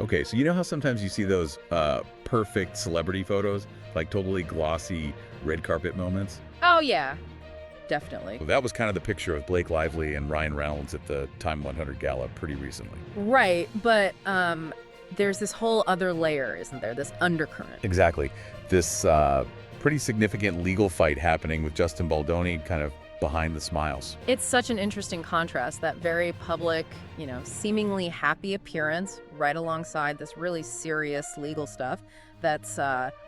Okay, so you know how sometimes you see those perfect celebrity photos, like totally glossy red carpet moments? Oh, yeah, definitely. Well, that was kind of the picture of Blake Lively and Ryan Reynolds at the Time 100 gala pretty recently. Right, but there's this whole other layer, isn't there? This undercurrent. Exactly. This pretty significant legal fight happening with Justin Baldoni kind of behind the smiles. It's such an interesting contrast, that very public, seemingly happy appearance right alongside this really serious legal stuff that's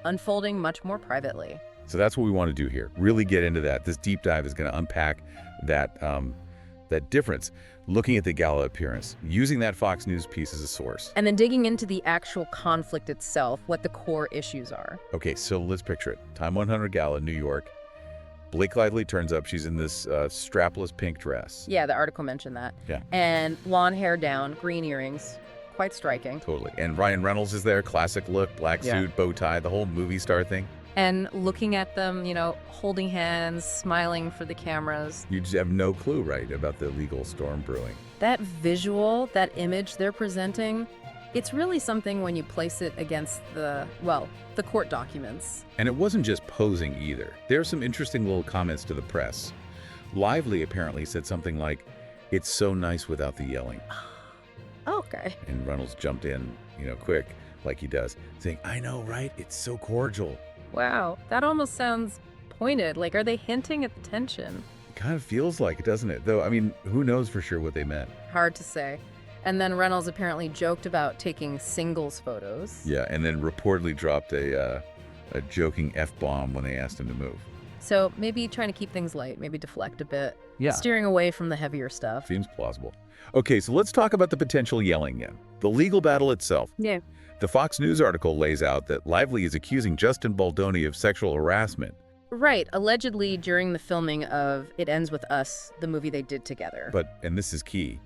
unfolding much more privately. So that's what we want to do here. Really get into that. This deep dive is going to unpack that that difference, looking at the gala appearance, using that Fox News piece as a source. And then digging into the actual conflict itself, what the core issues are. Okay, so let's picture it. Time 100 gala, New York. Blake Lively turns up. She's in this strapless pink dress. Yeah, the article mentioned that. Yeah. And blonde hair down, green earrings. Quite striking. Totally. And Ryan Reynolds is there, classic look, black suit, bow tie, the whole movie star thing. And looking at them, holding hands, smiling for the cameras. You just have no clue, right, about the legal storm brewing. That visual, that image they're presenting, it's really something when you place it against the court documents. And it wasn't just posing either. There are some interesting little comments to the press. Lively apparently said something like, "It's so nice without the yelling." Okay. And Reynolds jumped in, quick, like he does, saying, "I know, right? It's so cordial." Wow, that almost sounds pointed. Like, are they hinting at the tension? It kind of feels like it, doesn't it? Though, I mean, who knows for sure what they meant. Hard to say. And then Reynolds apparently joked about taking singles photos. Yeah, and then reportedly dropped a joking F-bomb when they asked him to move. So maybe trying to keep things light, maybe deflect a bit. Yeah. Steering away from the heavier stuff. Seems plausible. Okay, so let's talk about the potential yelling again. The legal battle itself. Yeah. The Fox News article lays out that Lively is accusing Justin Baldoni of sexual harassment. Right, allegedly during the filming of It Ends With Us, the movie they did together. But, and this is key,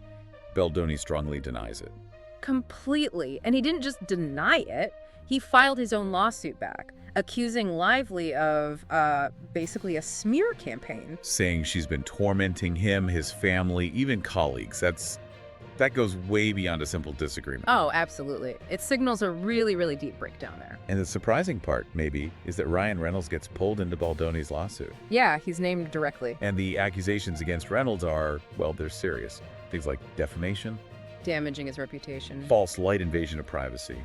Baldoni strongly denies it. Completely. And he didn't just deny it, he filed his own lawsuit back, accusing Lively of basically a smear campaign. Saying she's been tormenting him, his family, even colleagues. That goes way beyond a simple disagreement. Oh, absolutely. It signals a really, really deep breakdown there. And the surprising part, maybe, is that Ryan Reynolds gets pulled into Baldoni's lawsuit. Yeah, he's named directly. And the accusations against Reynolds are, well, they're serious. Things like defamation, Damaging his reputation. false light invasion of privacy,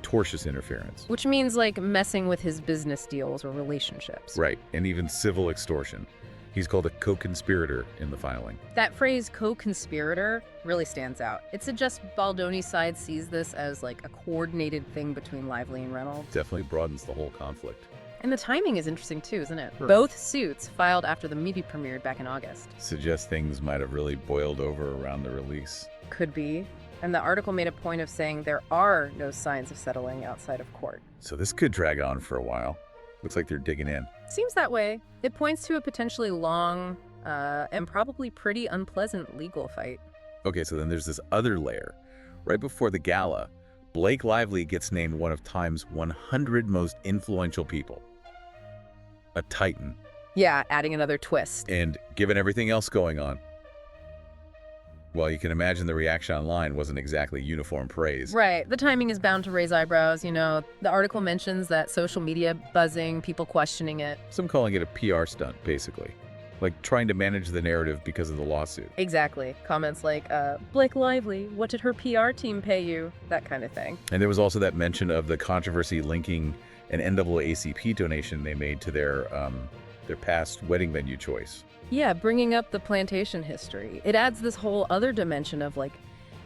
tortious interference. Which means, like, messing with his business deals or relationships. Right, and even civil extortion. He's called a co-conspirator in the filing. That phrase, co-conspirator, really stands out. It suggests Baldoni's side sees this as, like, a coordinated thing between Lively and Reynolds. Definitely broadens the whole conflict. And the timing is interesting, too, isn't it? Sure. Both suits filed after the movie premiered back in August. Suggests things might have really boiled over around the release. Could be. And the article made a point of saying there are no signs of settling outside of court. So this could drag on for a while. Looks like they're digging in. Seems that way. It points to a potentially long and probably pretty unpleasant legal fight. Okay, so then there's this other layer. Right before the gala, Blake Lively gets named one of Time's 100 most influential people. A titan. Yeah, adding another twist. And given everything else going on, well, you can imagine the reaction online wasn't exactly uniform praise. Right. The timing is bound to raise eyebrows. The article mentions that social media buzzing, people questioning it. Some calling it a PR stunt, basically. Like trying to manage the narrative because of the lawsuit. Exactly. Comments like, Blake Lively, what did her PR team pay you? That kind of thing. And there was also that mention of the controversy linking an NAACP donation they made to their past wedding venue choice. Yeah, bringing up the plantation history. It adds this whole other dimension of, like,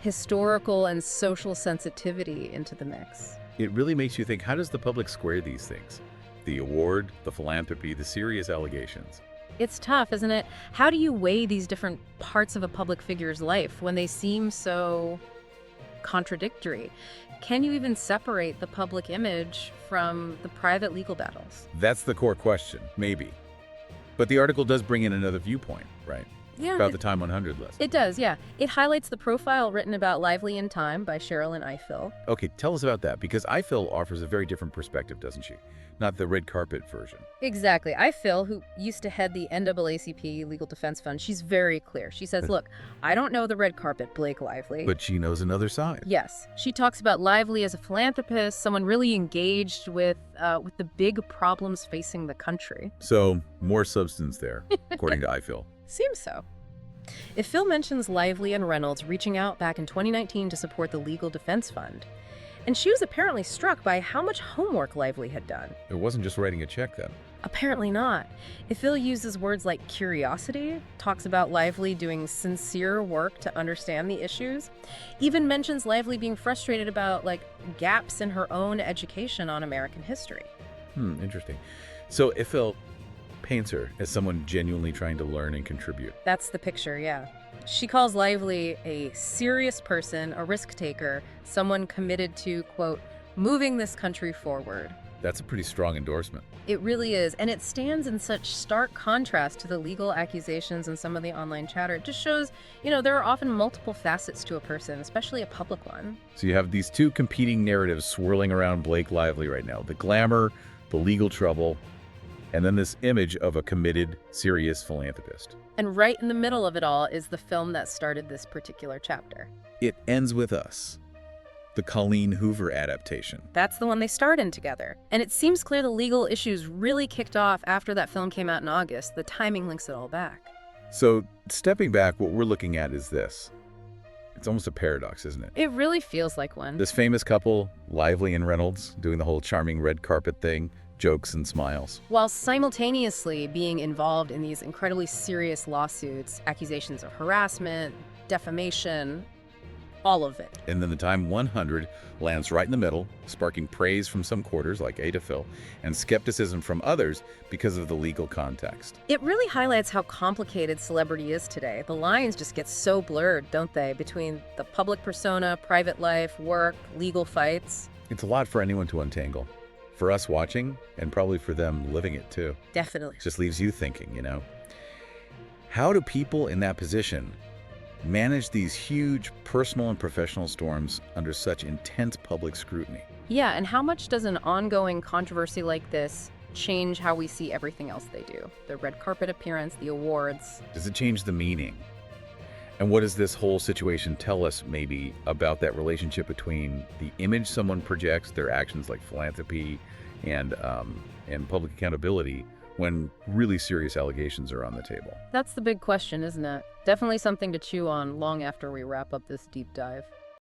historical and social sensitivity into the mix. It really makes you think, how does the public square these things? The award, the philanthropy, the serious allegations. It's tough, isn't it? How do you weigh these different parts of a public figure's life when they seem so contradictory? Can you even separate the public image from the private legal battles? That's the core question, maybe. But the article does bring in another viewpoint, right? Yeah, about the Time 100 list. it does, yeah. It highlights the profile written about Lively in Time by Sherilyn Ifill. Okay, tell us about that, because Ifill offers a very different perspective, doesn't she? Not the red carpet version. Exactly. Ifill, who used to head the NAACP Legal Defense Fund, she's very clear. She says, look, I don't know the red carpet, Blake Lively. But she knows another side. Yes. She talks about Lively as a philanthropist, someone really engaged with the big problems facing the country. So, more substance there, according to Ifill. Seems so. Ifill mentions Lively and Reynolds reaching out back in 2019 to support the Legal Defense Fund. And she was apparently struck by how much homework Lively had done. It wasn't just writing a check then. Apparently not. Ifill uses words like curiosity, talks about Lively doing sincere work to understand the issues, even mentions Lively being frustrated about, gaps in her own education on American history. Interesting. So Ifill paints her as someone genuinely trying to learn and contribute. That's the picture, yeah. She calls Lively a serious person, a risk taker, someone committed to, quote, moving this country forward. That's a pretty strong endorsement. It really is, and it stands in such stark contrast to the legal accusations and some of the online chatter. It just shows, there are often multiple facets to a person, especially a public one. So you have these two competing narratives swirling around Blake Lively right now. The glamour, the legal trouble, and then this image of a committed, serious philanthropist. And right in the middle of it all is the film that started this particular chapter. It ends with us. The Colleen Hoover adaptation. That's the one they starred in together. And it seems clear the legal issues really kicked off after that film came out in August. The timing links it all back. So, stepping back, what we're looking at is this. It's almost a paradox, isn't it? It really feels like one. This famous couple, Lively and Reynolds, doing the whole charming red carpet thing, jokes and smiles. While simultaneously being involved in these incredibly serious lawsuits, accusations of harassment, defamation, all of it. And then the Time 100 lands right in the middle, sparking praise from some quarters like Ifill and skepticism from others because of the legal context. It really highlights how complicated celebrity is today. The lines just get so blurred, don't they, between the public persona, private life, work, legal fights. It's a lot for anyone to untangle. For us watching, and probably for them living it too. Definitely. It just leaves you thinking, How do people in that position manage these huge personal and professional storms under such intense public scrutiny? Yeah, and how much does an ongoing controversy like this change how we see everything else they do? The red carpet appearance, the awards. Does it change the meaning? And what does this whole situation tell us maybe about that relationship between the image someone projects, their actions like philanthropy and public accountability, when really serious allegations are on the table? That's the big question, isn't it? Definitely something to chew on long after we wrap up this deep dive.